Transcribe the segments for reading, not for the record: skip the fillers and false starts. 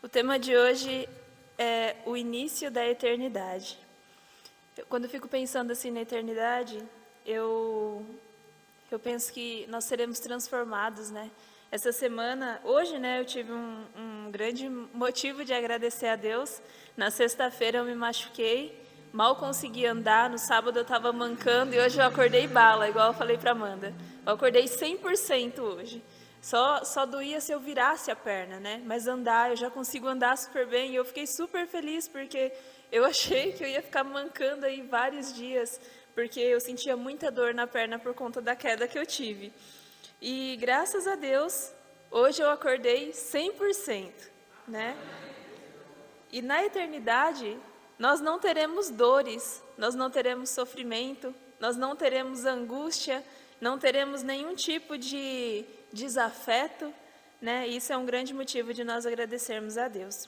O tema de hoje é o início da eternidade. Quando eu fico pensando assim na eternidade, eu penso que nós seremos transformados, né? Essa semana, hoje, né, eu tive um grande motivo de agradecer a Deus. Na sexta-feira eu me machuquei, mal consegui andar, no sábado eu estava mancando e hoje eu acordei bala, igual eu falei para Amanda. Eu acordei 100% hoje. Só doía se eu virasse a perna, né? Mas andar, eu já consigo andar super bem e eu fiquei super feliz porque eu achei que eu ia ficar mancando aí vários dias, porque eu sentia muita dor na perna por conta da queda que eu tive. E graças a Deus, hoje eu acordei 100%, né? E na eternidade, nós não teremos dores, nós não teremos sofrimento, nós não teremos angústia, não teremos nenhum tipo de desafeto, né? Isso é um grande motivo de nós agradecermos a Deus.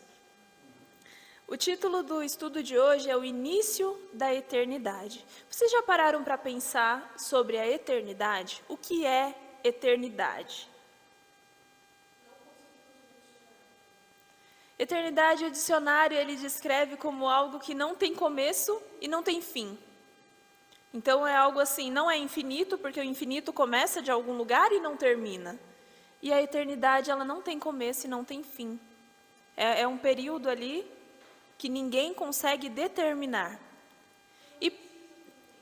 O título do estudo de hoje é o início da eternidade. Vocês já pararam para pensar sobre a eternidade? O que é eternidade? Eternidade, o dicionário, ele descreve como algo que não tem começo e não tem fim. Então é algo assim, não é infinito, porque o infinito começa de algum lugar e não termina. E a eternidade, ela não tem começo e não tem fim. É um período ali que ninguém consegue determinar.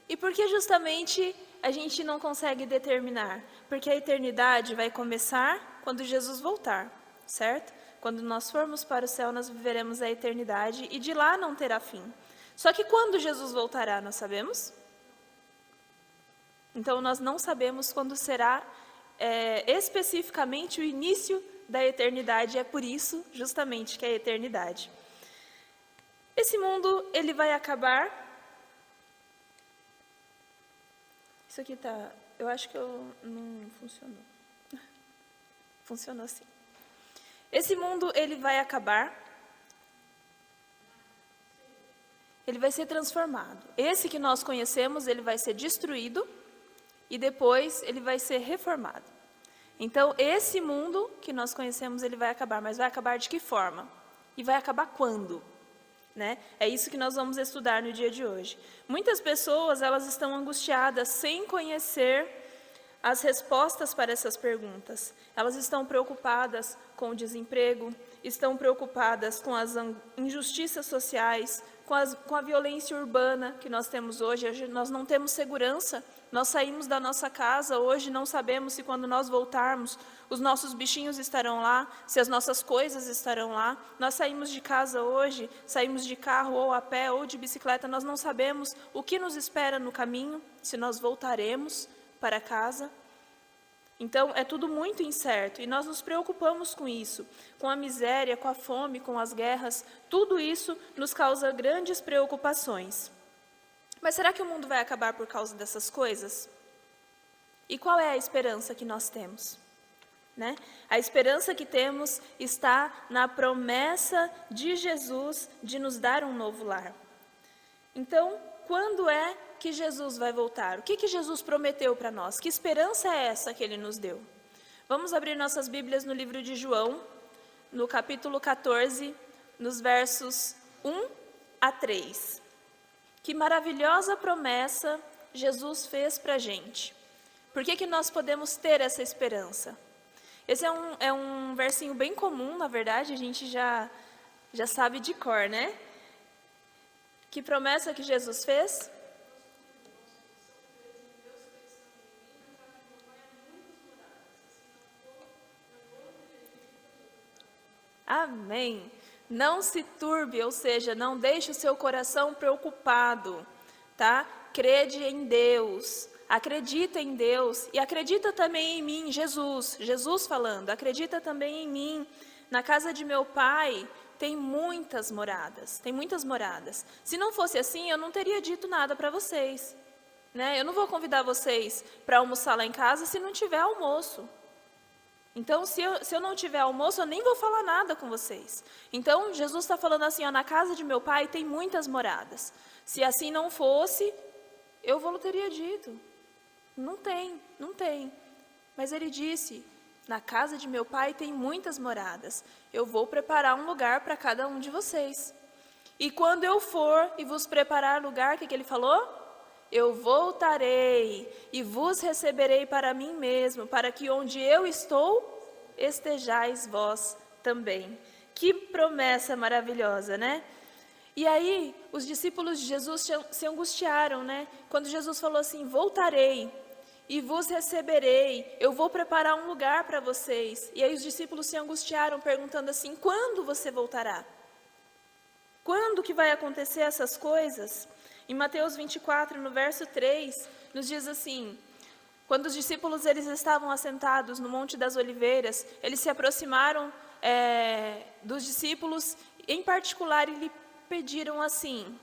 E por que justamente a gente não consegue determinar? Porque a eternidade vai começar quando Jesus voltar, certo? Quando nós formos para o céu, nós viveremos a eternidade e de lá não terá fim. Só que quando Jesus voltará, nós sabemos? Então, nós não sabemos quando será especificamente o início da eternidade. É por isso, justamente, que é a eternidade. Esse mundo, ele vai acabar. Isso aqui tá... Eu acho que não funcionou. Funcionou sim. Esse mundo, ele vai acabar. Ele vai ser transformado. Esse que nós conhecemos, ele vai ser destruído. E depois ele vai ser reformado. Então, esse mundo que nós conhecemos, ele vai acabar. Mas vai acabar de que forma? E vai acabar quando? Né? É isso que nós vamos estudar no dia de hoje. Muitas pessoas, elas estão angustiadas sem conhecer as respostas para essas perguntas. Elas estão preocupadas com o desemprego, estão preocupadas com as injustiças sociais, com a violência urbana que nós temos hoje. Hoje nós não temos segurança. Nós saímos da nossa casa, hoje não sabemos se quando nós voltarmos, os nossos bichinhos estarão lá, se as nossas coisas estarão lá. Nós saímos de casa hoje, saímos de carro ou a pé ou de bicicleta, nós não sabemos o que nos espera no caminho, se nós voltaremos para casa. Então, é tudo muito incerto e nós nos preocupamos com isso, com a miséria, com a fome, com as guerras. Tudo isso nos causa grandes preocupações. Mas será que o mundo vai acabar por causa dessas coisas? E qual é a esperança que nós temos? Né? A esperança que temos está na promessa de Jesus de nos dar um novo lar. Então, quando é que Jesus vai voltar? O que Jesus prometeu para nós? Que esperança é essa que Ele nos deu? Vamos abrir nossas Bíblias no livro de João, no capítulo 14, nos versos 1 a 3. Que maravilhosa promessa Jesus fez para a gente. Por que nós podemos ter essa esperança? Esse é um versinho bem comum, na verdade, a gente já sabe de cor, né? Que promessa que Jesus fez? Amém. Não se turbe, ou seja, não deixe o seu coração preocupado, tá? Crede em Deus, acredita em Deus e acredita também em mim, Jesus falando, acredita também em mim. Na casa de meu pai tem muitas moradas. Se não fosse assim, eu não teria dito nada para vocês, né? Eu não vou convidar vocês para almoçar lá em casa se não tiver almoço. Então, se eu não tiver almoço, eu nem vou falar nada com vocês. Então, Jesus está falando assim, ó, na casa de meu pai tem muitas moradas. Se assim não fosse, eu teria dito. Não tem. Mas ele disse Na casa de meu pai tem muitas moradas. Eu vou preparar um lugar para cada um de vocês. E quando eu for e vos preparar lugar, o que ele falou? Eu voltarei e vos receberei para mim mesmo, para que onde eu estou, estejais vós também. Que promessa maravilhosa, né? E aí, os discípulos de Jesus se angustiaram, né? Quando Jesus falou assim, voltarei e vos receberei, eu vou preparar um lugar para vocês. E aí os discípulos se angustiaram, perguntando assim, quando você voltará? Quando que vai acontecer essas coisas? Em Mateus 24, no verso 3, nos diz assim, quando os discípulos eles estavam assentados no Monte das Oliveiras, eles se aproximaram dos discípulos, em particular, e lhe pediram assim,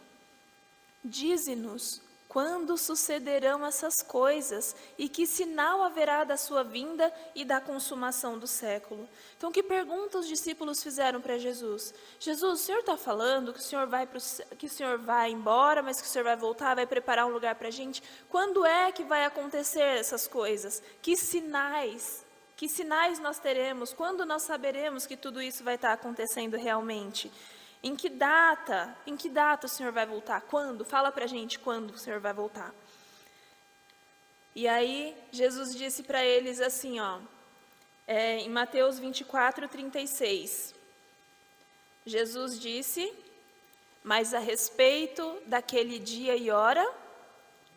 dize-nos quando sucederão essas coisas e que sinal haverá da sua vinda e da consumação do século. Então, que pergunta os discípulos fizeram para Jesus? Jesus, o Senhor está falando que o Senhor vai embora, mas que o Senhor vai voltar, vai preparar um lugar para a gente? Quando é que vai acontecer essas coisas? Que sinais nós teremos? Quando nós saberemos que tudo isso vai estar acontecendo realmente? Em que data o Senhor vai voltar? Quando? Fala para a gente quando o Senhor vai voltar. E aí, Jesus disse para eles assim, em Mateus 24, 36. Jesus disse, mas a respeito daquele dia e hora,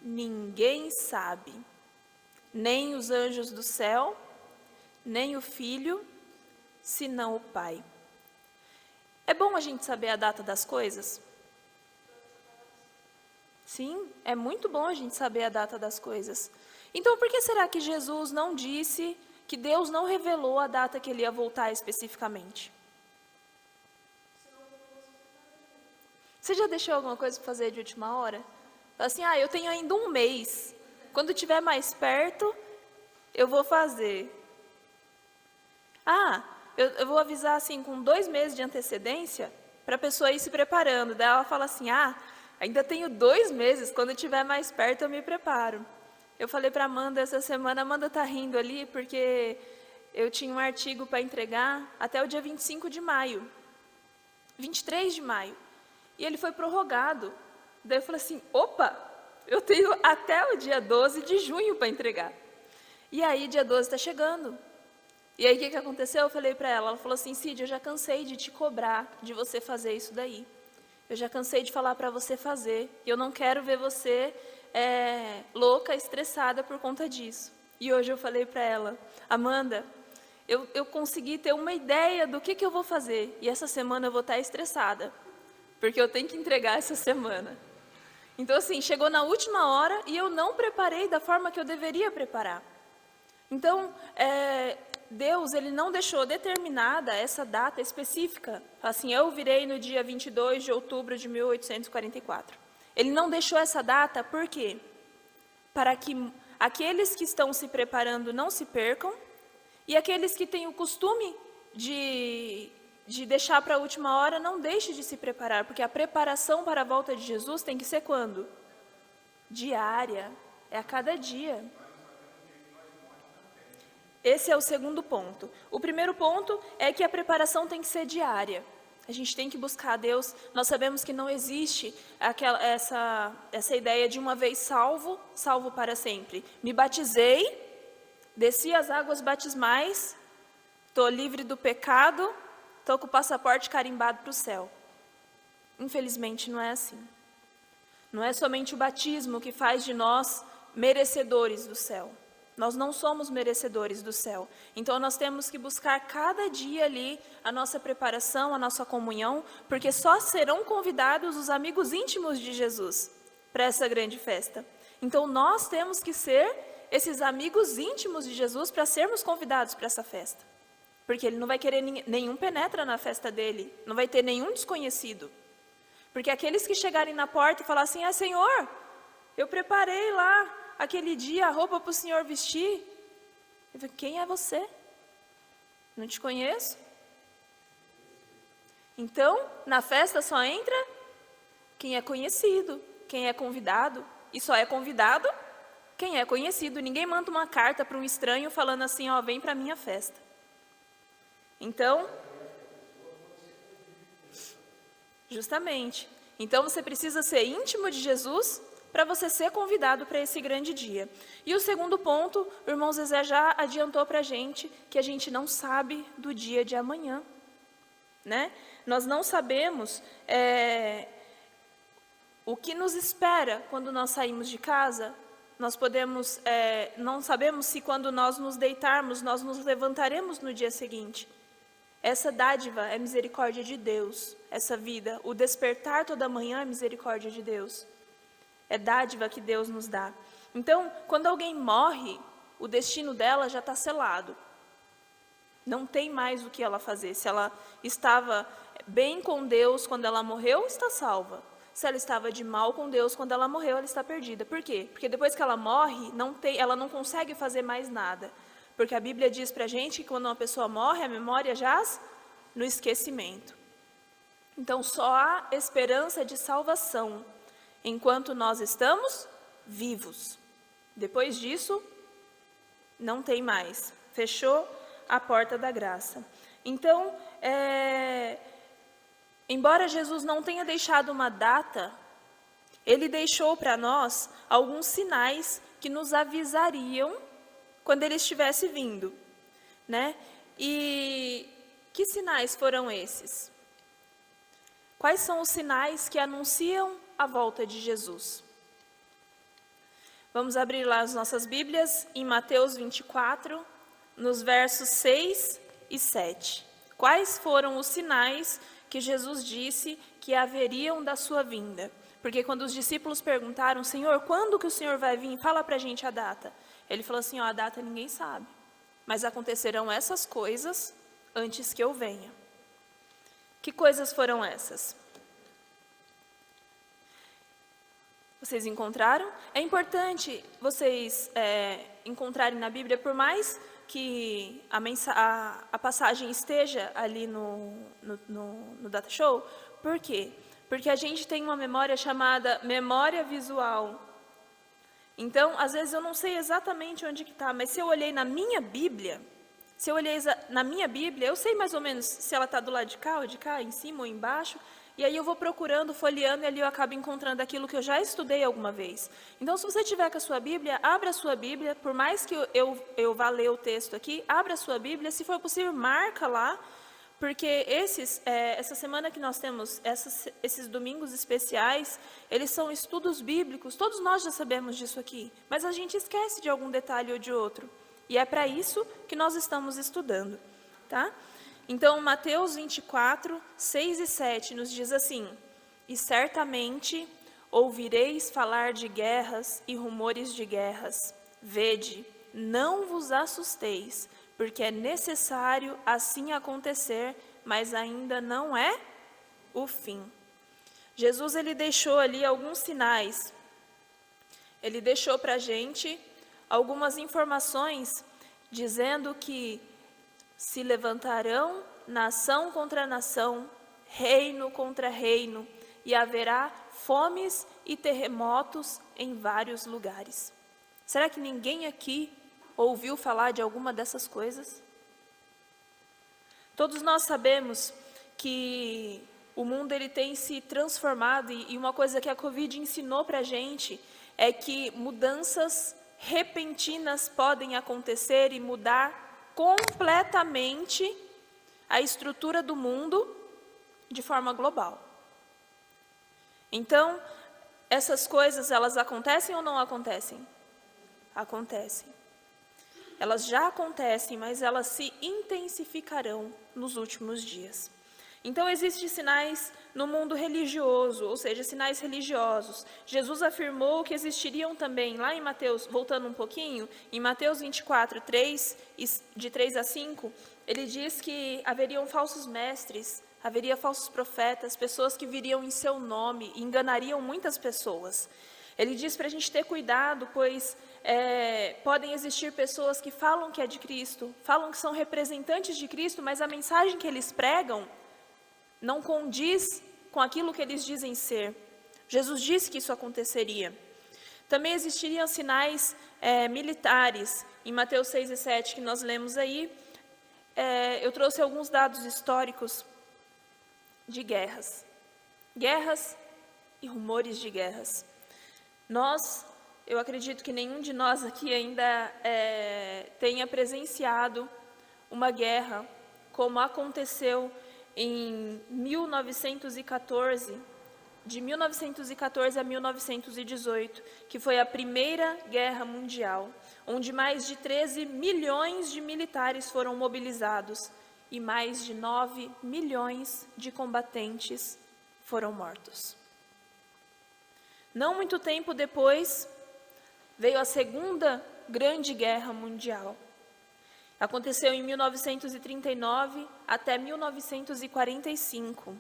ninguém sabe, nem os anjos do céu, nem o Filho, senão o Pai. É bom a gente saber a data das coisas? Sim, é muito bom a gente saber a data das coisas. Então, por que será que Jesus não disse, que Deus não revelou a data que ele ia voltar especificamente? Você já deixou alguma coisa para fazer de última hora? Fala assim, eu tenho ainda um mês. Quando estiver mais perto, eu vou fazer. Eu vou avisar assim com 2 meses de antecedência para a pessoa ir se preparando. Daí ela fala assim, ainda tenho 2 meses, quando estiver mais perto eu me preparo. Eu falei para a Amanda essa semana, a Amanda está rindo ali porque eu tinha um artigo para entregar até o dia 25 de maio, 23 de maio, e ele foi prorrogado. Daí eu falei assim, opa, eu tenho até o dia 12 de junho para entregar. E aí dia 12 está chegando. E aí, o que aconteceu? Eu falei para ela, ela falou assim, Cid, eu já cansei de te cobrar, de você fazer isso daí. Eu já cansei de falar para você fazer, e eu não quero ver você louca, estressada por conta disso. E hoje eu falei para ela, Amanda, eu consegui ter uma ideia do que eu vou fazer, e essa semana eu vou estar estressada, porque eu tenho que entregar essa semana. Então, assim, chegou na última hora, e eu não preparei da forma que eu deveria preparar. Então, Deus, ele não deixou determinada essa data específica, assim, eu virei no dia 22 de outubro de 1844. Ele não deixou essa data, por quê? Para que aqueles que estão se preparando não se percam, e aqueles que têm o costume de deixar para a última hora, não deixem de se preparar, porque a preparação para a volta de Jesus tem que ser quando? Diária, é a cada dia. Esse é o segundo ponto. O primeiro ponto é que a preparação tem que ser diária. A gente tem que buscar a Deus. Nós sabemos que não existe essa ideia de uma vez salvo, salvo para sempre. Me batizei, desci as águas batismais, estou livre do pecado, estou com o passaporte carimbado para o céu. Infelizmente não é assim. Não é somente o batismo que faz de nós merecedores do céu. Nós não somos merecedores do céu. Então, nós temos que buscar cada dia ali a nossa preparação, a nossa comunhão, porque só serão convidados os amigos íntimos de Jesus para essa grande festa. Então, nós temos que ser esses amigos íntimos de Jesus para sermos convidados para essa festa. Porque ele não vai querer nenhum penetra na festa dele, não vai ter nenhum desconhecido. Porque aqueles que chegarem na porta e falar assim, Senhor, eu preparei lá aquele dia a roupa para o Senhor vestir. Eu falei, quem é você? Não te conheço. Então, na festa só entra quem é conhecido, quem é convidado. E só é convidado Quem é conhecido, ninguém manda uma carta para um estranho falando assim, ó, vem para a minha festa. Então, justamente. Então você precisa ser íntimo de Jesus para você ser convidado para esse grande dia. E o segundo ponto, o irmão Zezé já adiantou para a gente, que a gente não sabe do dia de amanhã. Né? Nós não sabemos o que nos espera quando nós saímos de casa. Nós não sabemos se quando nós nos deitarmos, nós nos levantaremos no dia seguinte. Essa dádiva é misericórdia de Deus, essa vida. O despertar toda manhã é misericórdia de Deus. É dádiva que Deus nos dá. Então, quando alguém morre, o destino dela já está selado. Não tem mais o que ela fazer. Se ela estava bem com Deus quando ela morreu, está salva. Se ela estava de mal com Deus quando ela morreu, ela está perdida. Por quê? Porque depois que ela morre, ela não consegue fazer mais nada. Porque a Bíblia diz para a gente que quando uma pessoa morre, a memória jaz no esquecimento. Então, só há esperança de salvação enquanto nós estamos vivos. Depois disso, não tem mais. Fechou a porta da graça. Então, embora Jesus não tenha deixado uma data, ele deixou para nós alguns sinais que nos avisariam quando ele estivesse vindo, né? E que sinais foram esses? Quais são os sinais que anunciam a volta de Jesus? Vamos abrir lá as nossas Bíblias em Mateus 24, nos versos 6 e 7. Quais foram os sinais que Jesus disse que haveriam da sua vinda? Porque quando os discípulos perguntaram, Senhor, quando que o Senhor vai vir? Fala para a gente a data. Ele falou assim, ó, a data ninguém sabe, mas acontecerão essas coisas antes que eu venha. Que coisas foram essas? Vocês encontraram? É importante vocês encontrarem na Bíblia, por mais que a passagem esteja ali no Data Show. Por quê? Porque a gente tem uma memória chamada memória visual. Então, às vezes eu não sei exatamente onde que está, mas se eu olhei na minha Bíblia, eu sei mais ou menos se ela está do lado de cá ou de cá, em cima ou embaixo, e aí eu vou procurando, folheando, e ali eu acabo encontrando aquilo que eu já estudei alguma vez. Então, se você tiver com a sua Bíblia, abra a sua Bíblia, por mais que eu vá ler o texto aqui, abra a sua Bíblia, se for possível, marca lá, porque essa semana que nós temos, esses domingos especiais, eles são estudos bíblicos, todos nós já sabemos disso aqui, mas a gente esquece de algum detalhe ou de outro, e é para isso que nós estamos estudando, tá? Então, Mateus 24, 6 e 7 nos diz assim, e certamente ouvireis falar de guerras e rumores de guerras, vede, não vos assusteis, porque é necessário assim acontecer, mas ainda não é o fim. Jesus, ele deixou ali alguns sinais. Ele deixou para a gente algumas informações, dizendo que se levantarão nação contra nação, reino contra reino, e haverá fomes e terremotos em vários lugares. Será que ninguém aqui ouviu falar de alguma dessas coisas? Todos nós sabemos que o mundo ele tem se transformado e uma coisa que a Covid ensinou para a gente é que mudanças repentinas podem acontecer e mudar completamente a estrutura do mundo de forma global. Então, essas coisas, elas acontecem ou não acontecem? Acontecem. Elas já acontecem, mas elas se intensificarão nos últimos dias. Então, existem sinais no mundo religioso, ou seja, sinais religiosos. Jesus afirmou que existiriam também, lá em Mateus, voltando um pouquinho, em Mateus 24, 3, de 3 a 5, ele diz que haveriam falsos mestres, haveria falsos profetas, pessoas que viriam em seu nome e enganariam muitas pessoas. Ele diz para a gente ter cuidado, pois podem existir pessoas que falam que é de Cristo, falam que são representantes de Cristo, mas a mensagem que eles pregam não condiz com aquilo que eles dizem ser. Jesus disse que isso aconteceria. Também existiriam sinais militares. Em Mateus 6 e 7, que nós lemos aí, eu trouxe alguns dados históricos de guerras. Guerras e rumores de guerras. Eu acredito que nenhum de nós aqui ainda tenha presenciado uma guerra como aconteceu em 1914, de 1914 a 1918, que foi a Primeira Guerra Mundial, onde mais de 13 milhões de militares foram mobilizados e mais de 9 milhões de combatentes foram mortos. Não muito tempo depois, veio a Segunda Grande Guerra Mundial. Aconteceu em 1939 até 1945.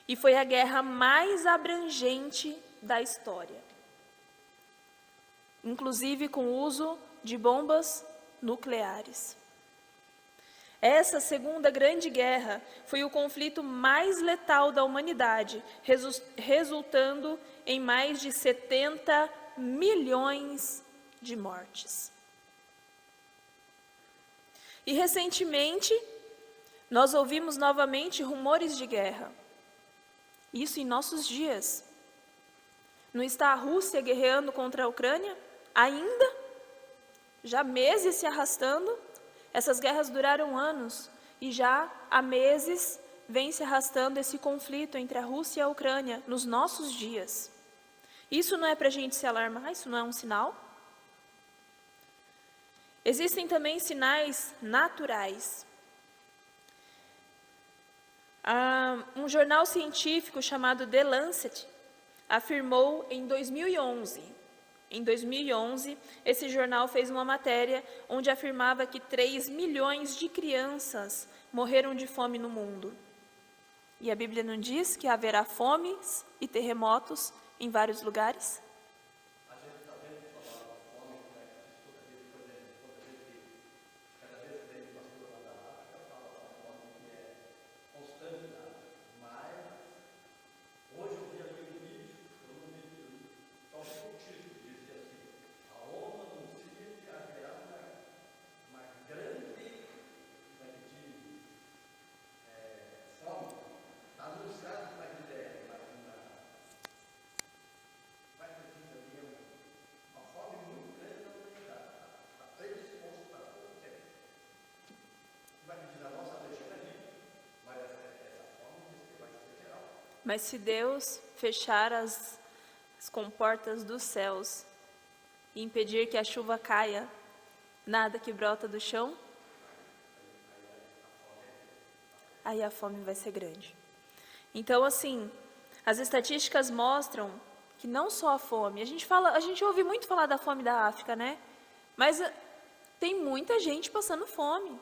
E foi a guerra mais abrangente da história. Inclusive com o uso de bombas nucleares. Essa Segunda Grande Guerra foi o conflito mais letal da humanidade, resultando em mais de 70 milhões de mortes. E recentemente, nós ouvimos novamente rumores de guerra. Isso em nossos dias. Não está a Rússia guerreando contra a Ucrânia? Ainda? Já meses se arrastando? Essas guerras duraram anos e já há meses vem se arrastando esse conflito entre a Rússia e a Ucrânia nos nossos dias. Isso não é para a gente se alarmar? Isso não é um sinal? Existem também sinais naturais. Um jornal científico chamado The Lancet afirmou em 2011. Em 2011, esse jornal fez uma matéria onde afirmava que 3 milhões de crianças morreram de fome no mundo. E a Bíblia não diz que haverá fomes e terremotos em vários lugares? Mas se Deus fechar as comportas dos céus e impedir que a chuva caia, nada que brota do chão, aí a fome vai ser grande. Então, assim, as estatísticas mostram que não só a fome, a gente ouve muito falar da fome da África, né? Mas tem muita gente passando fome.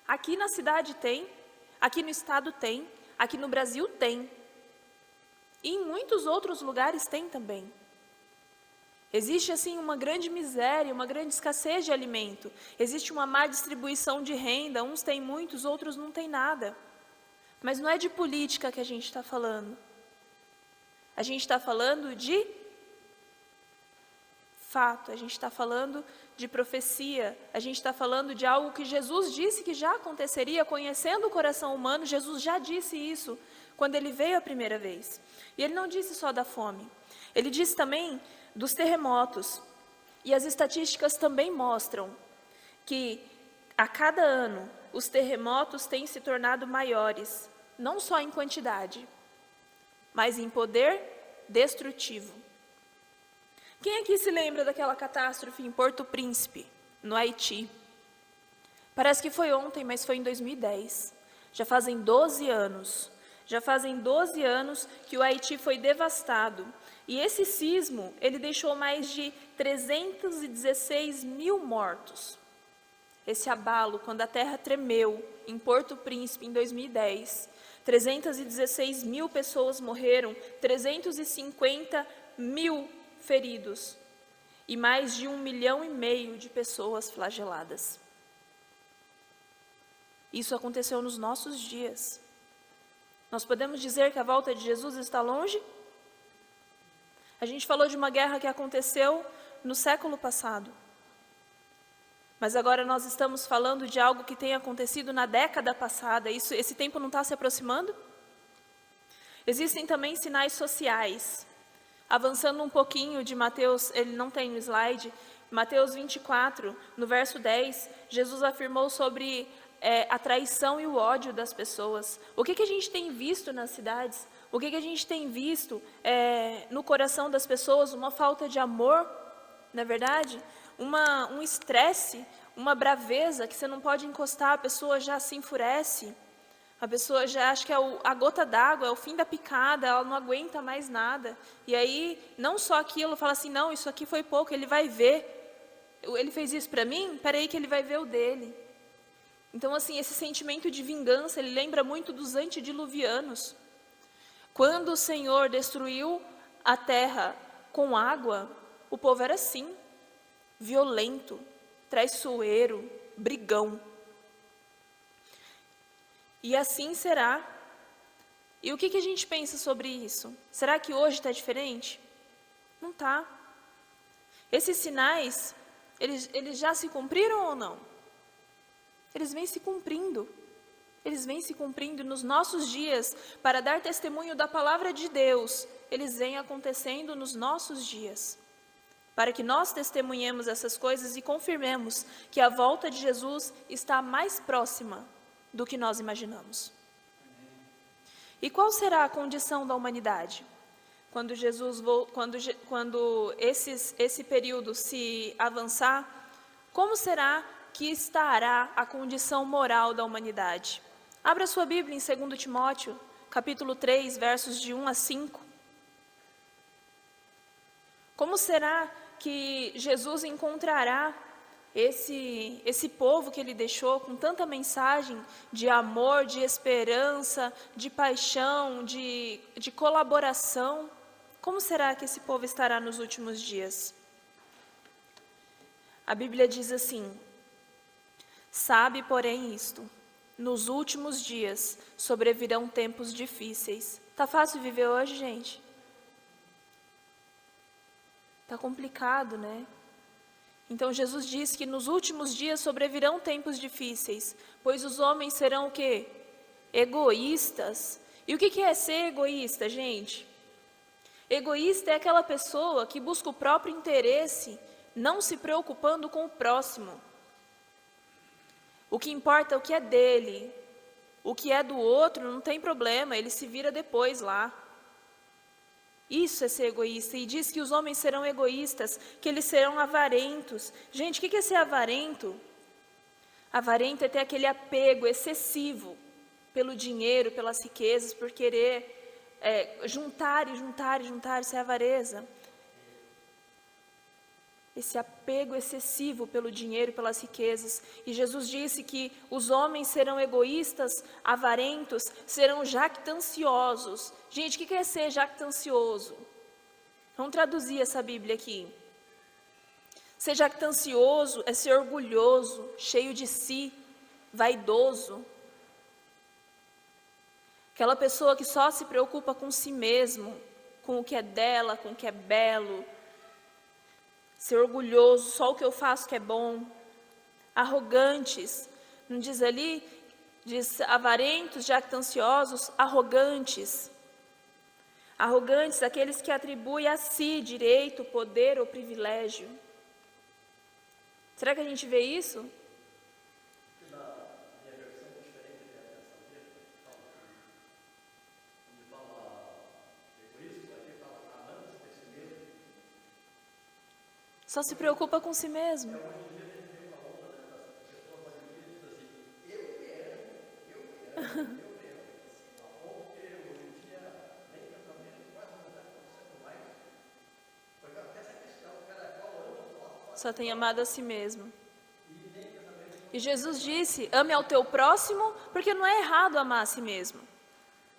Aqui na cidade tem, aqui no estado tem, aqui no Brasil tem. E em muitos outros lugares tem também. Existe, assim, uma grande miséria, uma grande escassez de alimento. Existe uma má distribuição de renda, uns têm muitos, outros não têm nada. Mas não é de política que a gente está falando. A gente está falando de fato, a gente está falando de profecia, a gente está falando de algo que Jesus disse que já aconteceria, conhecendo o coração humano. Jesus já disse isso quando ele veio a primeira vez. E ele não disse só da fome, ele disse também dos terremotos. E as estatísticas também mostram que a cada ano os terremotos têm se tornado maiores, não só em quantidade, mas em poder destrutivo. Quem aqui se lembra daquela catástrofe em Porto Príncipe, no Haiti? Parece que foi ontem, mas foi em 2010. Já fazem 12 anos. Já fazem 12 anos que o Haiti foi devastado. E esse sismo, ele deixou mais de 316 mil mortos. Esse abalo, quando a terra tremeu em Porto Príncipe em 2010, 316 mil pessoas morreram, 350 mil feridos e mais de 1,5 milhão de pessoas flageladas. Isso aconteceu nos nossos dias. Nós podemos dizer que a volta de Jesus está longe? A gente falou de uma guerra que aconteceu no século passado. Mas agora nós estamos falando de algo que tem acontecido na década passada. Esse tempo não está se aproximando? Existem também sinais sociais. Avançando um pouquinho de Mateus, ele não tem no slide, Mateus 24, no verso 10, Jesus afirmou sobre a traição e o ódio das pessoas. O que a gente tem visto nas cidades? O que a gente tem visto no coração das pessoas? Uma falta de amor, não é verdade? Um estresse, uma braveza que você não pode encostar, a pessoa já se enfurece. A pessoa já acha que a gota d'água, é o fim da picada, ela não aguenta mais nada. E aí, não só aquilo, fala assim, não, isso aqui foi pouco, ele vai ver. Ele fez isso para mim? Peraí que ele vai ver o dele. Então, assim, esse sentimento de vingança, ele lembra muito dos antediluvianos. Quando o Senhor destruiu a terra com água, o povo era assim, violento, traiçoeiro, brigão. E assim será. E o que a gente pensa sobre isso? Será que hoje está diferente? Não está. Esses sinais, eles já se cumpriram ou não? Eles vêm se cumprindo. Eles vêm se cumprindo nos nossos dias para dar testemunho da palavra de Deus. Eles vêm acontecendo nos nossos dias. Para que nós testemunhemos essas coisas e confirmemos que a volta de Jesus está mais próxima do que nós imaginamos. E qual será a condição da humanidade? Quando esse período se avançar, como será que estará a condição moral da humanidade? Abra sua Bíblia em 2 Timóteo, capítulo 3, versos de 1 a 5. Como será que Jesus encontrará esse povo que ele deixou com tanta mensagem de amor, de esperança, de paixão, de colaboração? Como será que esse povo estará nos últimos dias? A Bíblia diz assim: sabe, porém, isto, nos últimos dias sobrevirão tempos difíceis. Tá fácil viver hoje, gente? Tá complicado, né? Então Jesus diz que nos últimos dias sobrevirão tempos difíceis, pois os homens serão o quê? Egoístas. E o que é ser egoísta, gente? Egoísta é aquela pessoa que busca o próprio interesse, não se preocupando com o próximo. O que importa é o que é dele. O que é do outro não tem problema, ele se vira depois lá. Isso é ser egoísta. E diz que os homens serão egoístas, que eles serão avarentos. Gente, o que é ser avarento? Avarento é ter aquele apego excessivo pelo dinheiro, pelas riquezas, por querer juntar, isso é avareza. Esse apego excessivo pelo dinheiro, pelas riquezas. E Jesus disse que os homens serão egoístas, avarentos, serão jactanciosos. Gente, o que é ser jactancioso? Vamos traduzir essa Bíblia aqui. Ser jactancioso é ser orgulhoso, cheio de si, vaidoso. Aquela pessoa que só se preocupa com si mesmo, com o que é dela, com o que é belo. Ser orgulhoso, só o que eu faço que é bom. Arrogantes, não diz ali? Diz avarentos, jactanciosos, arrogantes. Arrogantes, aqueles que atribuem a si direito, poder ou privilégio. Será que a gente vê isso? Só se preocupa com si mesmo. Só tem amado a si mesmo. E Jesus disse, ame ao teu próximo, porque não é errado amar a si mesmo.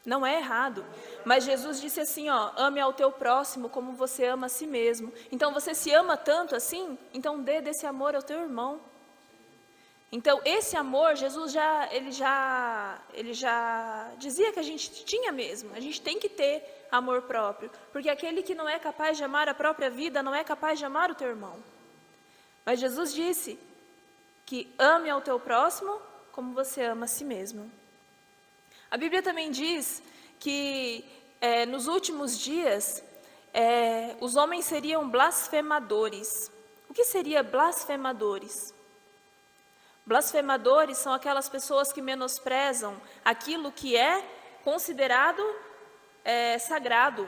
Não é errado. Mas Jesus disse assim, ame ao teu próximo como você ama a si mesmo. Então você se ama tanto assim, então dê desse amor ao teu irmão. Então, esse amor, Jesus ele já dizia que a gente tinha mesmo. A gente tem que ter amor próprio, porque aquele que não é capaz de amar a própria vida, não é capaz de amar o teu irmão. Mas Jesus disse que ame ao teu próximo como você ama a si mesmo. A Bíblia também diz que nos últimos dias, os homens seriam blasfemadores. O que seria blasfemadores? Blasfemadores são aquelas pessoas que menosprezam aquilo que é considerado sagrado.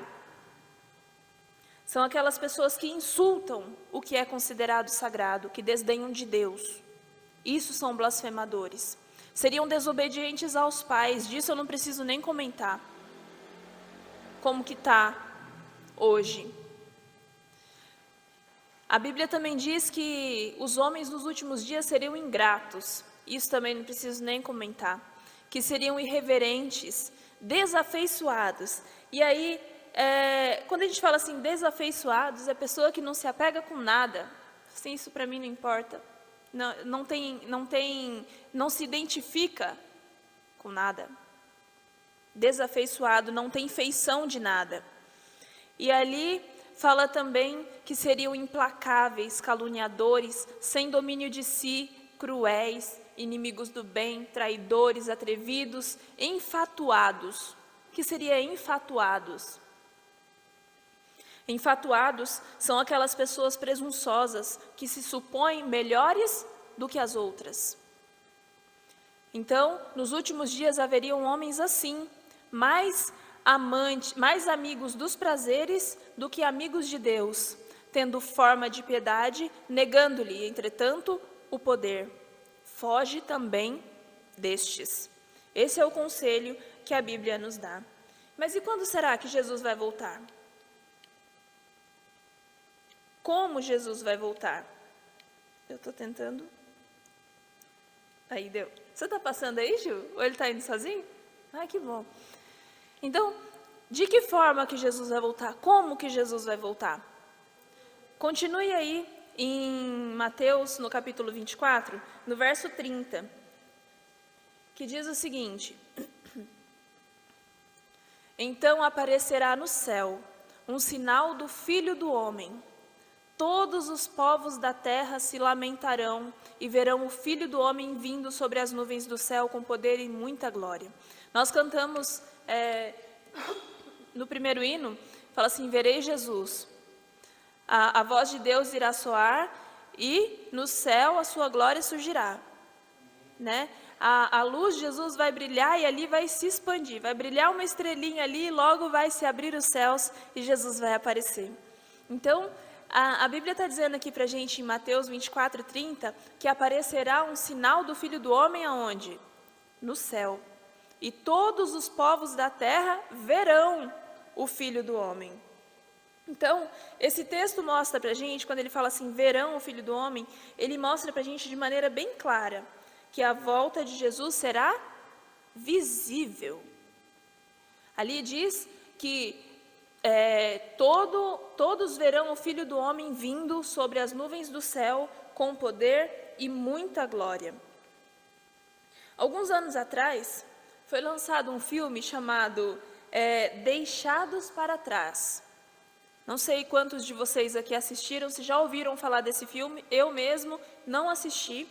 São aquelas pessoas que insultam o que é considerado sagrado, que desdenham de Deus. Isso são blasfemadores. Seriam desobedientes aos pais, disso eu não preciso nem comentar. Como que está hoje. A Bíblia também diz que os homens nos últimos dias seriam ingratos. Isso também não preciso nem comentar. Que seriam irreverentes, desafeiçoados. E aí, quando a gente fala assim, desafeiçoados, é pessoa que não se apega com nada. Assim, isso para mim não importa. Não se identifica com nada. Desafeiçoado, não tem feição de nada. E ali fala também que seriam implacáveis, caluniadores, sem domínio de si, cruéis, inimigos do bem, traidores, atrevidos, enfatuados. O que seria enfatuados? Enfatuados são aquelas pessoas presunçosas que se supõem melhores do que as outras. Então, nos últimos dias haveriam homens assim, mais amigos dos prazeres do que amigos de Deus, tendo forma de piedade, negando-lhe, entretanto, o poder. Foge também destes. Esse é o conselho que a Bíblia nos dá. Mas e quando será que Jesus vai voltar? Como Jesus vai voltar? Eu estou tentando. Aí deu. Você está passando aí, Ju? Ou ele está indo sozinho? Ai, que bom. Então, de que forma que Jesus vai voltar? Como que Jesus vai voltar? Continue aí em Mateus, no capítulo 24, no verso 30, que diz o seguinte: Então aparecerá no céu um sinal do Filho do Homem. Todos os povos da terra se lamentarão e verão o Filho do Homem vindo sobre as nuvens do céu com poder e muita glória. Nós cantamos no primeiro hino, fala assim: verei Jesus. A voz de Deus irá soar e no céu a sua glória surgirá. Né? A luz de Jesus vai brilhar e ali vai se expandir. Vai brilhar uma estrelinha ali e logo vai se abrir os céus e Jesus vai aparecer. Então, a Bíblia está dizendo aqui para a gente em Mateus 24, 30, que aparecerá um sinal do Filho do Homem aonde? No céu. E todos os povos da terra verão o Filho do Homem. Então, esse texto mostra para a gente, quando ele fala assim, verão o Filho do Homem, ele mostra para a gente de maneira bem clara que a volta de Jesus será visível. Ali diz que todos verão o Filho do Homem vindo sobre as nuvens do céu com poder e muita glória. Alguns anos atrás, foi lançado um filme chamado Deixados para Trás. Não sei quantos de vocês aqui assistiram, se já ouviram falar desse filme. Eu mesmo não assisti,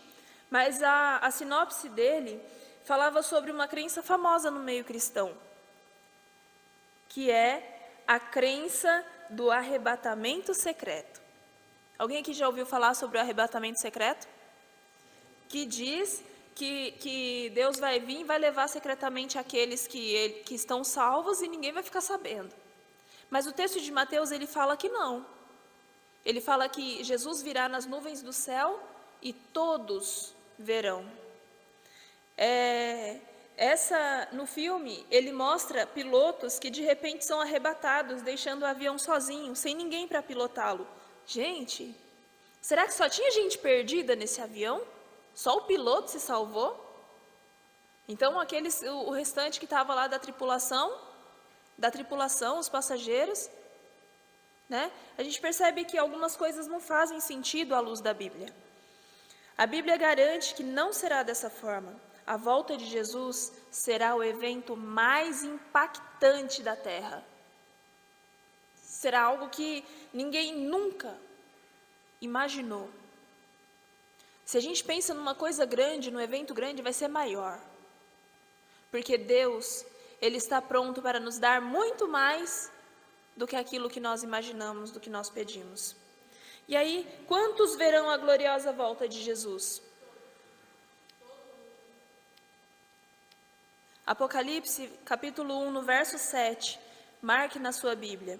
mas a sinopse dele falava sobre uma crença famosa no meio cristão, que é a crença do arrebatamento secreto. Alguém aqui já ouviu falar sobre o arrebatamento secreto? Que diz que Deus vai vir e vai levar secretamente aqueles que estão salvos e ninguém vai ficar sabendo. Mas o texto de Mateus, ele fala que não. Ele fala que Jesus virá nas nuvens do céu e todos verão. No filme, ele mostra pilotos que de repente são arrebatados, deixando o avião sozinho, sem ninguém para pilotá-lo. Gente, será que só tinha gente perdida nesse avião? Só o piloto se salvou? Então, o restante que estava lá da tripulação, os passageiros, né? A gente percebe que algumas coisas não fazem sentido à luz da Bíblia. A Bíblia garante que não será dessa forma. A volta de Jesus será o evento mais impactante da terra. Será algo que ninguém nunca imaginou. Se a gente pensa numa coisa grande, num evento grande, vai ser maior. Porque Deus, Ele está pronto para nos dar muito mais do que aquilo que nós imaginamos, do que nós pedimos. E aí, quantos verão a gloriosa volta de Jesus? Apocalipse, capítulo 1, no verso 7, marque na sua Bíblia.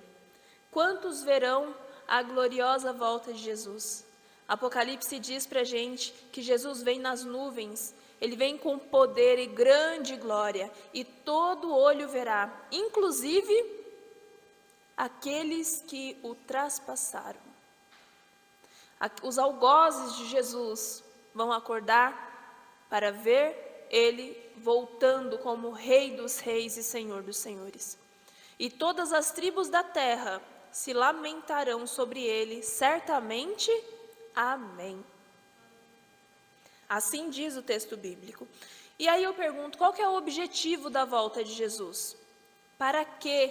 Quantos verão a gloriosa volta de Jesus? Apocalipse diz para a gente que Jesus vem nas nuvens, Ele vem com poder e grande glória, e todo olho verá, inclusive aqueles que o traspassaram. Os algozes de Jesus vão acordar para ver Ele voltando como Rei dos Reis e Senhor dos Senhores. E todas as tribos da terra se lamentarão sobre Ele, certamente. Amém. Assim diz o texto bíblico. E aí eu pergunto, qual que é o objetivo da volta de Jesus? Para que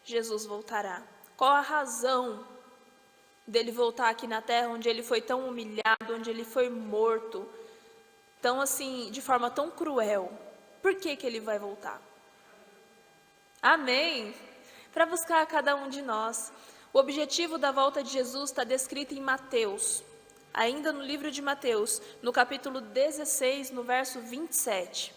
Jesus voltará? Qual a razão dele voltar aqui na terra, onde ele foi tão humilhado, onde ele foi morto, tão assim, de forma tão cruel? Por que ele vai voltar? Amém. Para buscar a cada um de nós. O objetivo da volta de Jesus está descrito em Mateus, ainda no livro de Mateus, no capítulo 16, no verso 27.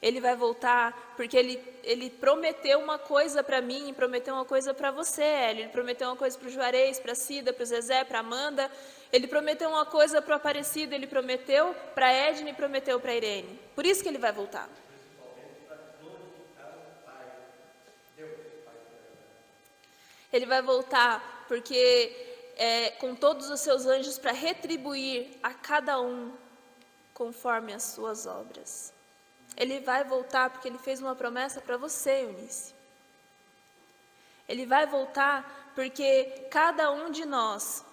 Ele vai voltar porque ele prometeu uma coisa para mim, prometeu uma coisa para você, Hélio. Ele prometeu uma coisa para o Juarez, para a Cida, para o Zezé, para a Amanda. Ele prometeu uma coisa para o Aparecido, ele prometeu para a Edna e prometeu para a Irene. Por isso que ele vai voltar. Ele vai voltar porque com todos os seus anjos para retribuir a cada um conforme as suas obras. Ele vai voltar porque ele fez uma promessa para você, Eunice. Ele vai voltar porque cada um de nós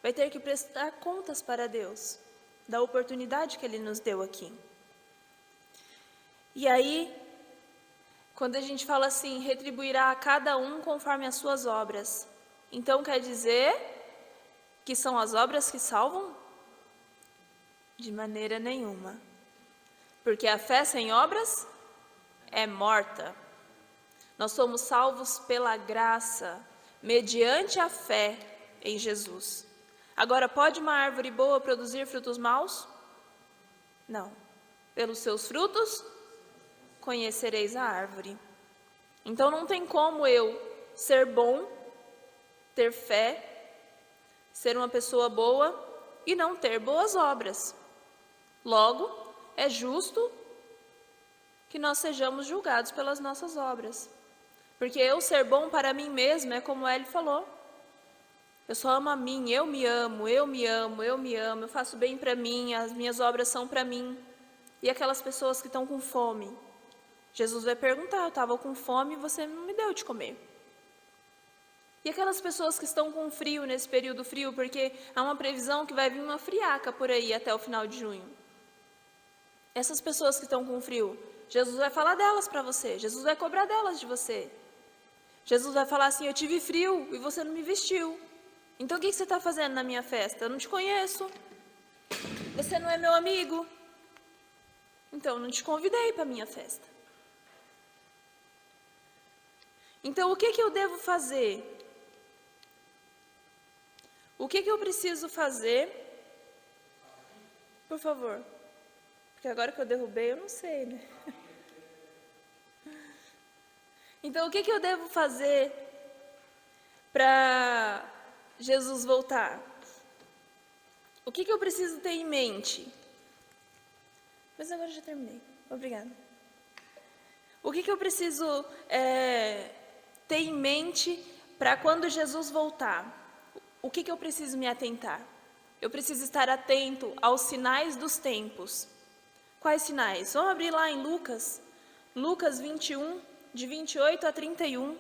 vai ter que prestar contas para Deus, da oportunidade que Ele nos deu aqui. E aí, quando a gente fala assim, retribuirá a cada um conforme as suas obras, então quer dizer que são as obras que salvam? De maneira nenhuma. Porque a fé sem obras é morta. Nós somos salvos pela graça, mediante a fé em Jesus. Agora, pode uma árvore boa produzir frutos maus? Não. Pelos seus frutos conhecereis a árvore. Então não tem como eu ser bom, ter fé, ser uma pessoa boa e não ter boas obras. Logo, é justo que nós sejamos julgados pelas nossas obras. Porque eu ser bom para mim mesmo é como ele falou. Eu só amo a mim, eu me amo, eu me amo, eu me amo, eu faço bem para mim, as minhas obras são para mim. E aquelas pessoas que estão com fome, Jesus vai perguntar, eu estava com fome e você não me deu de comer. E aquelas pessoas que estão com frio nesse período frio, porque há uma previsão que vai vir uma friaca por aí até o final de junho. Essas pessoas que estão com frio, Jesus vai falar delas para você, Jesus vai cobrar delas de você. Jesus vai falar assim, eu tive frio e você não me vestiu. Então o que você está fazendo na minha festa? Eu não te conheço. Você não é meu amigo. Então eu não te convidei para a minha festa. Então o que eu devo fazer? O que eu preciso fazer? Por favor. Porque agora que eu derrubei, eu não sei, né? Então, o que eu devo fazer para Jesus voltar? O que eu preciso ter em mente? Mas agora eu já terminei. Obrigada. O que eu preciso ter em mente para quando Jesus voltar? O que eu preciso me atentar? Eu preciso estar atento aos sinais dos tempos. Quais sinais? Vamos abrir lá em Lucas 21, de 28 a 31.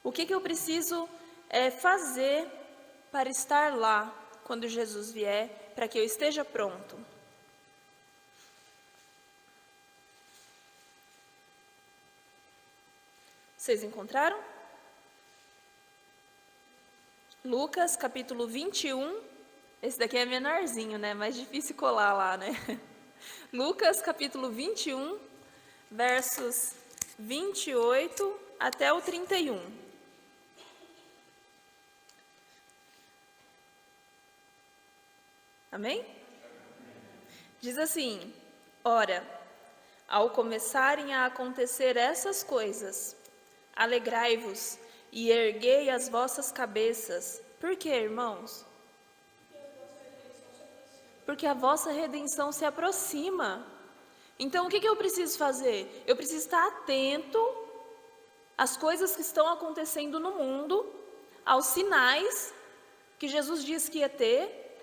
O que eu preciso fazer para estar lá quando Jesus vier, para que eu esteja pronto. Vocês encontraram? Lucas, capítulo 21. Esse daqui é menorzinho, né? Mais difícil colar lá, né? Lucas, capítulo 21, versos 28 até o 31. Amém? Diz assim: ora, ao começarem a acontecer essas coisas, alegrai-vos e erguei as vossas cabeças. Por quê, irmãos? Porque a vossa redenção se aproxima. Então, o que eu preciso fazer? Eu preciso estar atento às coisas que estão acontecendo no mundo, aos sinais que Jesus disse que ia ter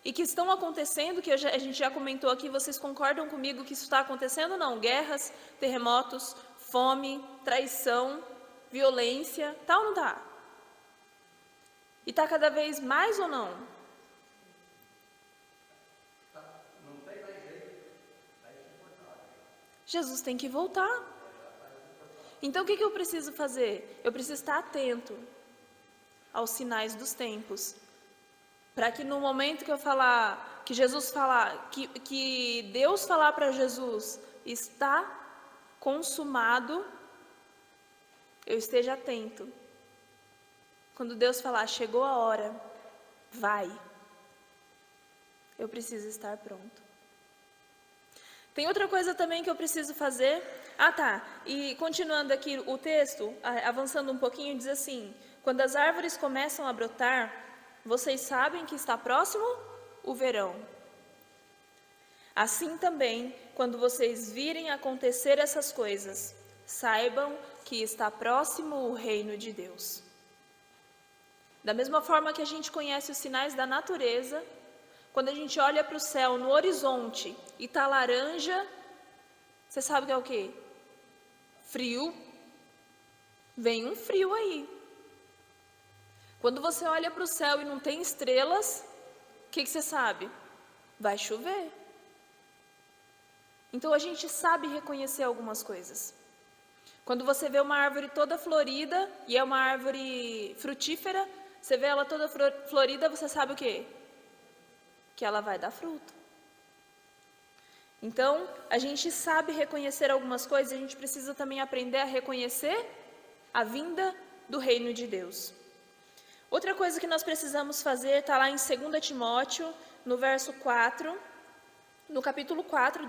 e que estão acontecendo, que a gente já comentou aqui. Vocês concordam comigo que isso está acontecendo? Não? Guerras, terremotos, fome, traição, violência, tá ou não tá? E tá cada vez mais ou não? Não tem mais jeito, vai suportar. Jesus tem que voltar. Então o que eu preciso fazer? Eu preciso estar atento aos sinais dos tempos, para que no momento que eu falar, que Jesus falar, que Deus falar para Jesus, está consumado, eu esteja atento. Quando Deus falar, chegou a hora, vai, eu preciso estar pronto. Tem outra coisa também que eu preciso fazer. E continuando aqui o texto, avançando um pouquinho, diz assim: quando as árvores começam a brotar, vocês sabem que está próximo o verão. Assim também, quando vocês virem acontecer essas coisas, saibam que está próximo o reino de Deus. Da mesma forma que a gente conhece os sinais da natureza, quando a gente olha para o céu no horizonte e está laranja, você sabe que é o quê? Frio. Vem um frio aí. Quando você olha para o céu e não tem estrelas, o que você sabe? Vai chover. Então a gente sabe reconhecer algumas coisas. Quando você vê uma árvore toda florida, e é uma árvore frutífera, você vê ela toda florida, você sabe o quê? Que ela vai dar fruto. Então, a gente sabe reconhecer algumas coisas, a gente precisa também aprender a reconhecer a vinda do reino de Deus. Outra coisa que nós precisamos fazer está lá em 2 Timóteo, no verso 4, no capítulo 4,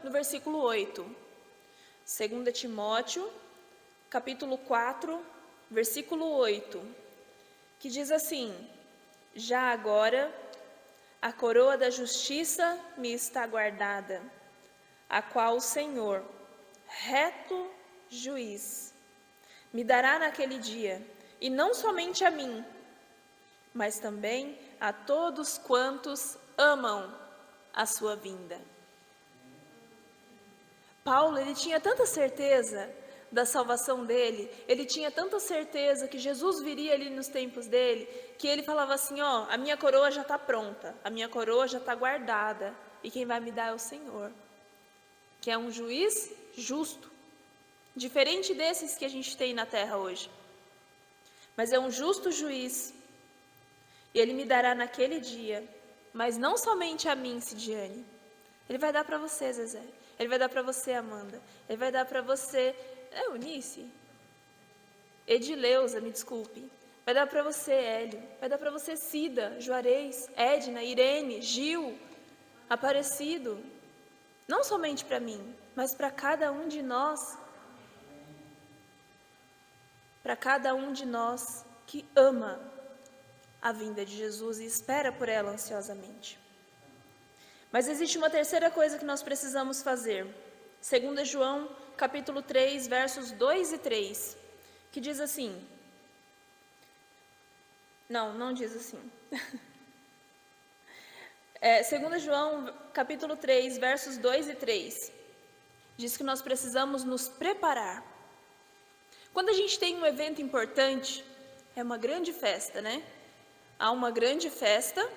no versículo 8. 2 Timóteo, capítulo 4, versículo 8, que diz assim: já agora a coroa da justiça me está guardada, a qual o Senhor, reto juiz, me dará naquele dia, e não somente a mim, mas também a todos quantos amam a sua vinda. Paulo, ele tinha tanta certeza da salvação dele, ele tinha tanta certeza que Jesus viria ali nos tempos dele, que ele falava assim: ó, a minha coroa já está pronta, a minha coroa já está guardada, e quem vai me dar é o Senhor, que é um juiz justo, diferente desses que a gente tem na terra hoje, mas é um justo juiz, e ele me dará naquele dia, mas não somente a mim, Cidiane, ele vai dar para você, Zezé, ele vai dar para você, Amanda, ele vai dar para você, Eunice, Edileuza, me desculpe, vai dar para você, Hélio, vai dar para você, Cida, Juarez, Edna, Irene, Gil, Aparecido, não somente para mim, mas para cada um de nós, que ama a vinda de Jesus e espera por ela ansiosamente. Mas existe uma terceira coisa que nós precisamos fazer. 2 João, capítulo 3, versos 2 e 3, que diz assim... Não diz assim. 2 João, capítulo 3, versos 2 e 3, diz que nós precisamos nos preparar. Quando a gente tem um evento importante, é uma grande festa, né? há uma grande festa,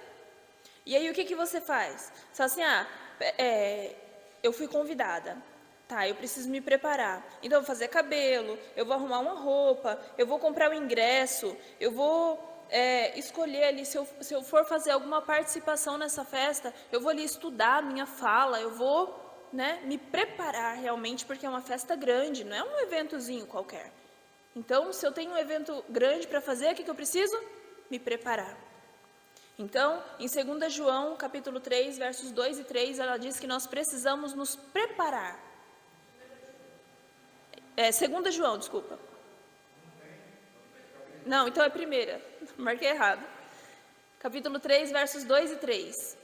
e aí o que você faz? Você fala assim, eu fui convidada, tá, eu preciso me preparar, então eu vou fazer cabelo, eu vou arrumar uma roupa, eu vou comprar o ingresso, eu vou escolher ali, se eu for fazer alguma participação nessa festa, eu vou ali estudar a minha fala, eu vou, me preparar realmente, porque é uma festa grande, não é um eventozinho qualquer. Então, se eu tenho um evento grande para fazer, o que eu preciso? Me preparar. Então, em 2 João, capítulo 3, versos 2 e 3, ela diz que nós precisamos nos preparar. 2 João, desculpa. Não, então é 1ª, marquei errado. Capítulo 3, versos 2 e 3.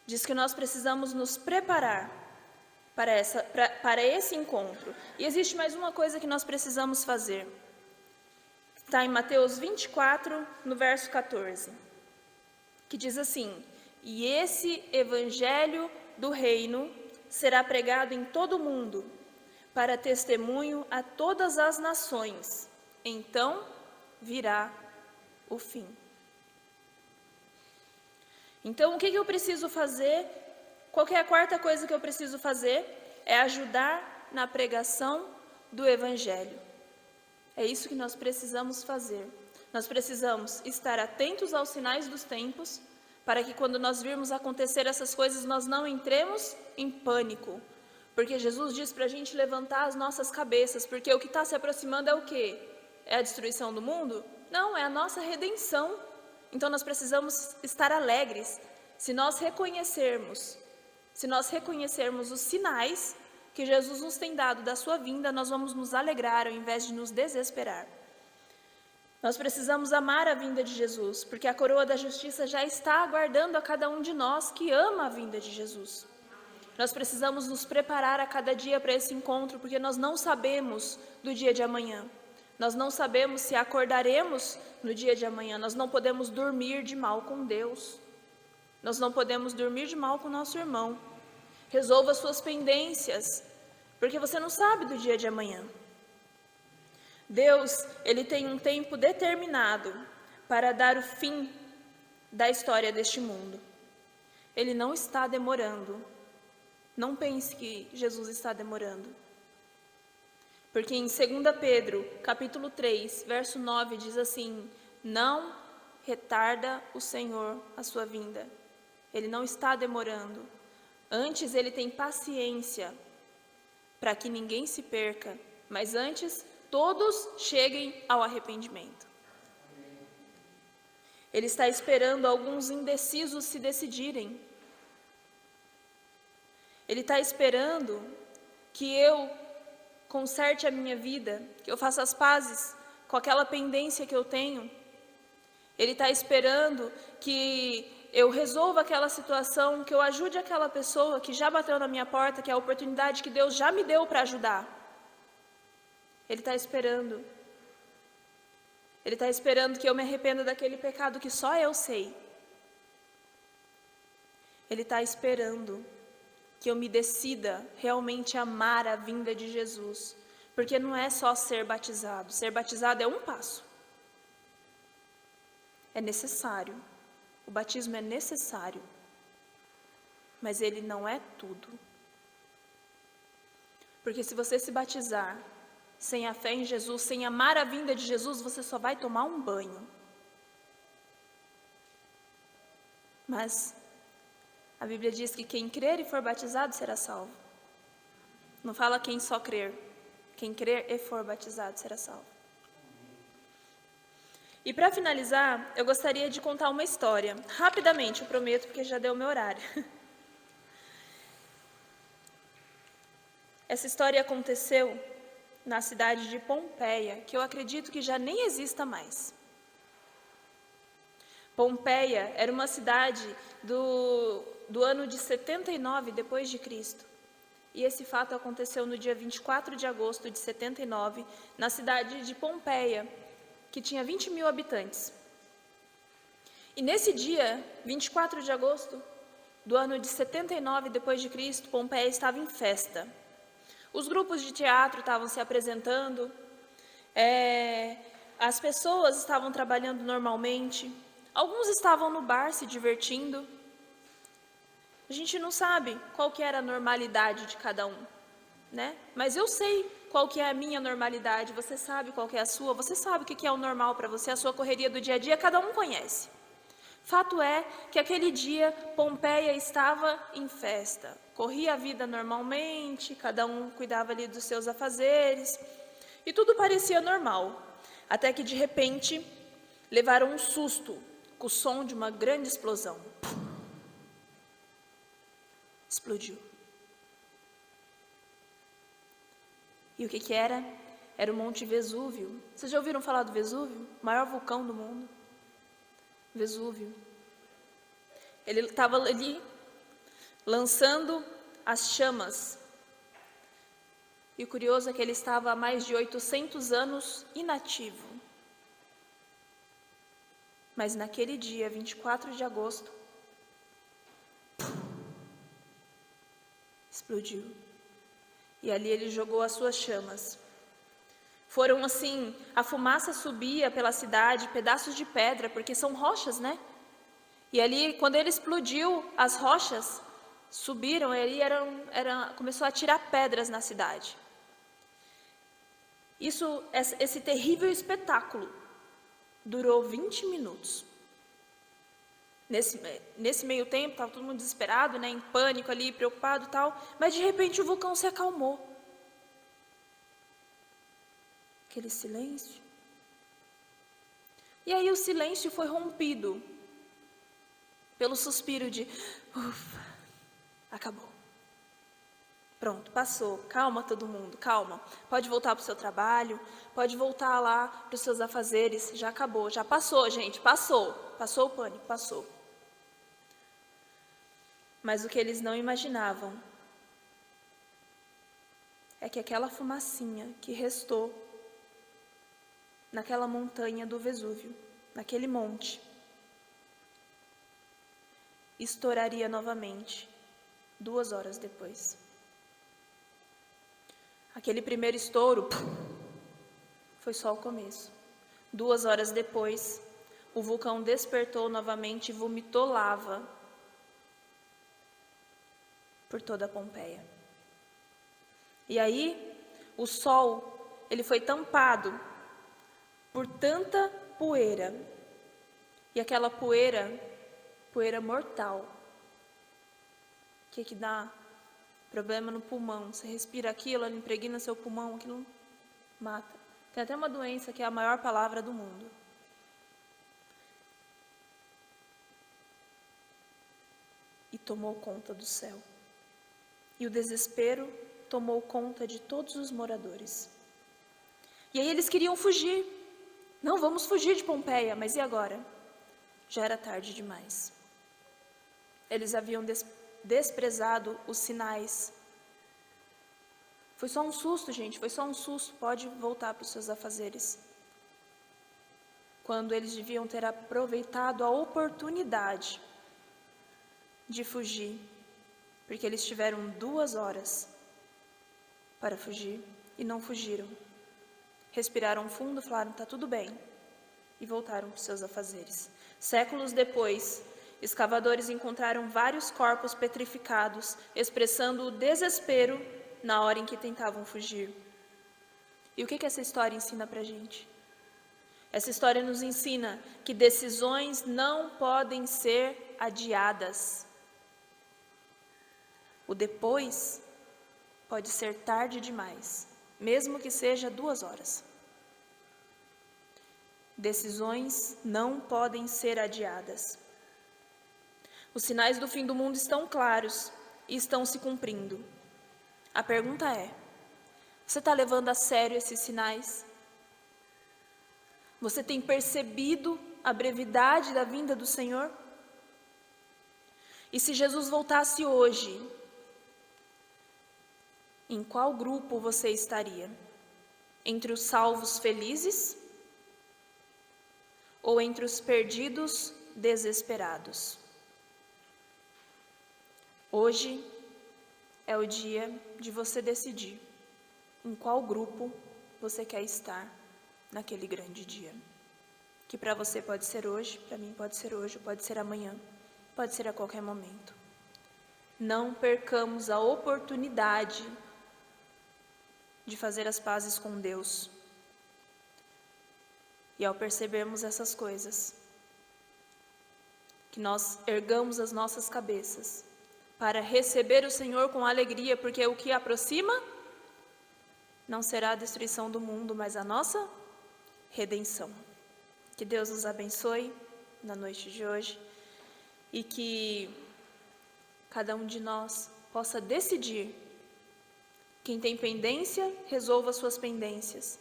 Diz que nós precisamos nos preparar para esse encontro. E existe mais uma coisa que nós precisamos fazer. Está em Mateus 24, no verso 14, que diz assim: e esse evangelho do reino será pregado em todo o mundo, para testemunho a todas as nações. Então virá o fim. Então, o que eu preciso fazer? Qual que é a 4ª coisa que eu preciso fazer? É ajudar na pregação do Evangelho. É isso que nós precisamos fazer. Nós precisamos estar atentos aos sinais dos tempos, para que quando nós virmos acontecer essas coisas, nós não entremos em pânico. Porque Jesus diz para a gente levantar as nossas cabeças, porque o que está se aproximando é o quê? É a destruição do mundo? Não, é a nossa redenção. Então nós precisamos estar alegres. Se nós reconhecermos os sinais que Jesus nos tem dado da sua vinda, nós vamos nos alegrar ao invés de nos desesperar. Nós precisamos amar a vinda de Jesus, porque a coroa da justiça já está aguardando a cada um de nós que ama a vinda de Jesus. Nós precisamos nos preparar a cada dia para esse encontro, porque nós não sabemos do dia de amanhã. Nós não sabemos se acordaremos no dia de amanhã. Nós não podemos dormir de mal com Deus. Nós não podemos dormir de mal com o nosso irmão. Resolva suas pendências, porque você não sabe do dia de amanhã. Deus, Ele tem um tempo determinado para dar o fim da história deste mundo. Ele não está demorando. Não pense que Jesus está demorando. Porque em 2 Pedro, capítulo 3, verso 9, diz assim: não retarda o Senhor a sua vinda. Ele não está demorando. Antes, Ele tem paciência para que ninguém se perca, mas antes, todos cheguem ao arrependimento. Ele está esperando alguns indecisos se decidirem. Ele está esperando que eu conserte a minha vida, que eu faça as pazes com aquela pendência que eu tenho. Ele está esperando que eu resolva aquela situação, que eu ajude aquela pessoa que já bateu na minha porta, que é a oportunidade que Deus já me deu para ajudar. Ele está esperando. Ele está esperando que eu me arrependa daquele pecado que só eu sei. Ele está esperando que eu me decida realmente amar a vinda de Jesus. Porque não é só ser batizado. Ser batizado é um passo. É necessário. O batismo é necessário. Mas ele não é tudo. Porque se você se batizar sem a fé em Jesus, sem amar a vinda de Jesus, você só vai tomar um banho. Mas a Bíblia diz que quem crer e for batizado será salvo. Não fala quem só crer. Quem crer e for batizado será salvo. E para finalizar, eu gostaria de contar uma história. Rapidamente, eu prometo, porque já deu o meu horário. Essa história aconteceu na cidade de Pompeia, que eu acredito que já nem exista mais. Pompeia era uma cidade do ano de 79 depois de Cristo. E esse fato aconteceu no dia 24 de agosto de 79, na cidade de Pompeia, que tinha 20 mil habitantes. E nesse dia, 24 de agosto do ano de 79 depois de Cristo, Pompeia estava em festa. Os grupos de teatro estavam se apresentando, as pessoas estavam trabalhando normalmente, alguns estavam no bar se divertindo. A gente não sabe qual que era a normalidade de cada um, né? Mas eu sei qual que é a minha normalidade, você sabe qual que é a sua, você sabe o que é o normal para você, a sua correria do dia a dia, cada um conhece. Fato é que aquele dia Pompeia estava em festa, corria a vida normalmente, cada um cuidava ali dos seus afazeres, e tudo parecia normal, até que de repente levaram um susto com o som de uma grande explosão. Explodiu. E o que era? Era o Monte Vesúvio. Vocês já ouviram falar do Vesúvio? O maior vulcão do mundo. Vesúvio. Ele estava ali lançando as chamas. E o curioso é que ele estava há mais de 800 anos inativo. Mas naquele dia, 24 de agosto, explodiu. E ali ele jogou as suas chamas. Foram assim, a fumaça subia pela cidade, pedaços de pedra, porque são rochas, né? E ali, quando ele explodiu, as rochas subiram, e ali começou a tirar pedras na cidade. Esse terrível espetáculo durou 20 minutos. Nesse meio tempo, estava todo mundo desesperado, né, em pânico ali, preocupado e tal, mas de repente o vulcão se acalmou. Aquele silêncio. E aí o silêncio foi rompido pelo suspiro de, ufa, acabou. Pronto, passou. Calma todo mundo, calma. Pode voltar para o seu trabalho, pode voltar lá para os seus afazeres. Já acabou, já passou, gente, passou. Passou o pânico, passou. Mas o que eles não imaginavam é que aquela fumacinha que restou naquela montanha do Vesúvio, naquele monte, estouraria novamente 2 horas depois. Aquele primeiro estouro foi só o começo. 2 horas depois, o vulcão despertou novamente e vomitou lava por toda a Pompeia. E aí, o sol, ele foi tampado por tanta poeira. E aquela poeira mortal, que dá problema no pulmão. Você respira aquilo, ela impregna seu pulmão, aquilo mata. Tem até uma doença que é a maior palavra do mundo. E tomou conta do céu. E o desespero tomou conta de todos os moradores. E aí eles queriam fugir. Não, vamos fugir de Pompeia, mas e agora? Já era tarde demais. Eles haviam desprezado os sinais. Foi só um susto, gente, foi só um susto. Pode voltar para os seus afazeres. Quando eles deviam ter aproveitado a oportunidade de fugir, porque eles tiveram 2 horas para fugir e não fugiram. Respiraram fundo, falaram, tá tudo bem, e voltaram para os seus afazeres. Séculos depois, escavadores encontraram vários corpos petrificados, expressando o desespero na hora em que tentavam fugir. E o que essa história ensina para a gente? Essa história nos ensina que decisões não podem ser adiadas. O depois pode ser tarde demais, mesmo que seja 2 horas. Decisões não podem ser adiadas. Os sinais do fim do mundo estão claros e estão se cumprindo. A pergunta é: você está levando a sério esses sinais? Você tem percebido a brevidade da vinda do Senhor? E se Jesus voltasse hoje, em qual grupo você estaria? Entre os salvos felizes ou entre os perdidos desesperados? Hoje é o dia de você decidir em qual grupo você quer estar naquele grande dia. Que para você pode ser hoje, para mim pode ser hoje, pode ser amanhã, pode ser a qualquer momento. Não percamos a oportunidade de fazer as pazes com Deus. E ao percebermos essas coisas, que nós ergamos as nossas cabeças para receber o Senhor com alegria, porque o que aproxima não será a destruição do mundo, mas a nossa redenção. Que Deus nos abençoe na noite de hoje e que cada um de nós possa decidir. Quem tem pendência, resolva suas pendências.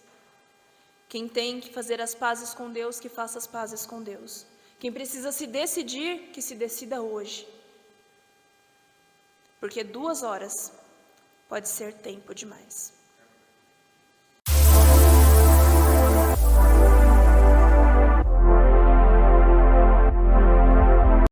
Quem tem que fazer as pazes com Deus, que faça as pazes com Deus. Quem precisa se decidir, que se decida hoje. Porque 2 horas pode ser tempo demais.